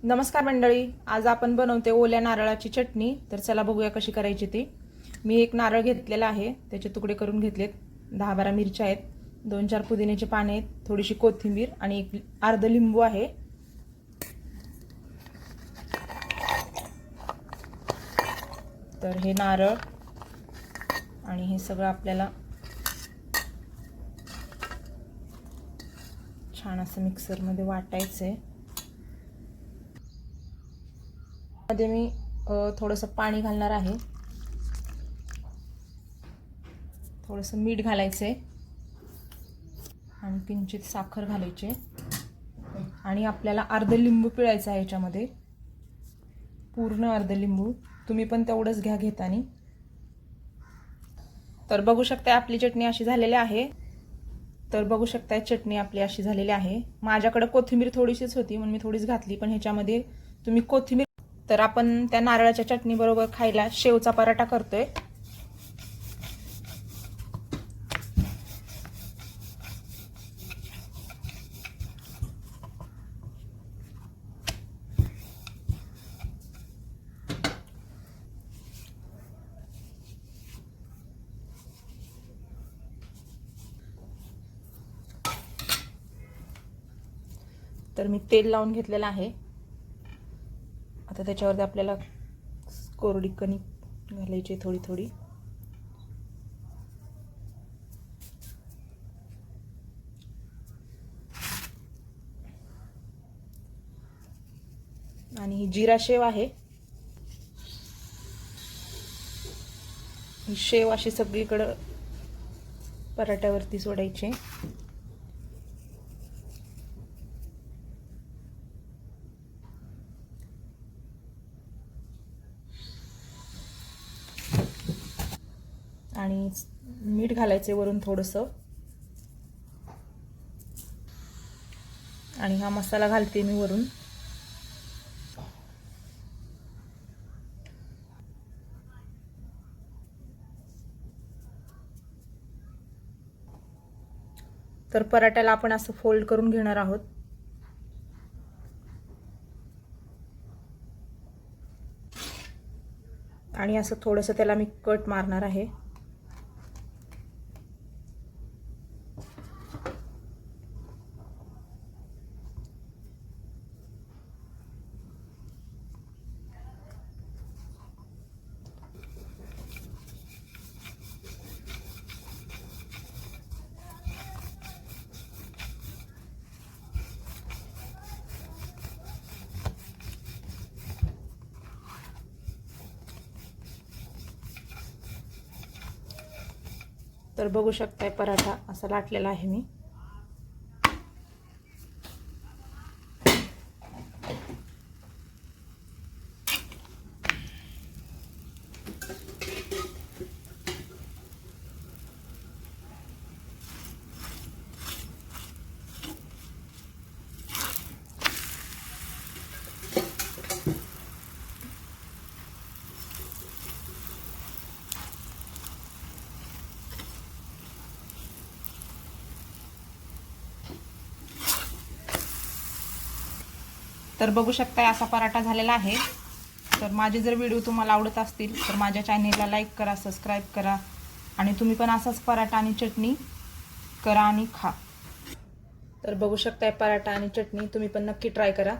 नमस्कार मंडळी, आज आपण बनवते ओल्या नारळाची चटणी। तर चला बघूया कशी करायची ती। मी एक नारळ घेतलेला आहे, त्याचे तुकडे करून घेतलेत। 10-12 मिरच्या आहेत, 2-4 पुदिन्याचे पाने आहेत, थोडीशी कोथिंबीर आणि एक अर्ध लिंबू आहे। तर हे नारळ आणि हे सगळं आपल्याला छान असं मिक्सर मध्ये वाटायचं आहे। मध्ये मी थोडंसं पाणी घालणार आहे, थोडंसं मीठ घालायचं आहे आणि किंचित साखर घालायची आणि आपल्याला अर्ध लिंबू पिळायचा आहे याच्यामध्ये, पूर्ण अर्ध लिंबू। तुम्ही पण तेवढंच घ्या घेतानी। तर बघू शकता आपली चटणी अशी झालेली आहे। तर बघू शकता चटणी आपली अशी झालेली आहे। माझ्याकडे कोथिंबीर थोडीशीच होती म्हणून मी थोडीच घातली, पण ह्याच्यामध्ये तुम्ही कोथिंबीर। तर आपण त्या नारळाच्या चटणी बरोबर खायला शेवचा पराठा करतोय। तर मी तेल लावून घेतलेलं आहे। आता त्याच्यावरती आपल्याला कोरडी कणिक घालायची थोडी थोडी। आणि ही जिरा शेव आहे। ही शेव अशी सगळीकडे पराठ्यावरती सोडायची। आणि मीठ घालायचे वरून थोडंसं। आणि हा मसाला घालते मी वरून। तर पराठ्याला आपण असं फोल्ड करून घेणार आहोत। आणि असं थोडंसं त्याला मी कट मारणार आहे। तर बघू शकताय पराठा असा लाटलेला आहे मी। तर बघू शकता असा पराठा झालेला आहे। तर माझे जर व्हिडिओ तुम्हाला आवडत असतील तर माझ्या चॅनेलला लाईक करा, सबस्क्राइब करा आणि तुम्ही पण असाच पराठा आणि चटणी करा आणि खा। तर बघू शकता पराठा आणि चटणी तुम्ही पण नक्की ट्राय करा।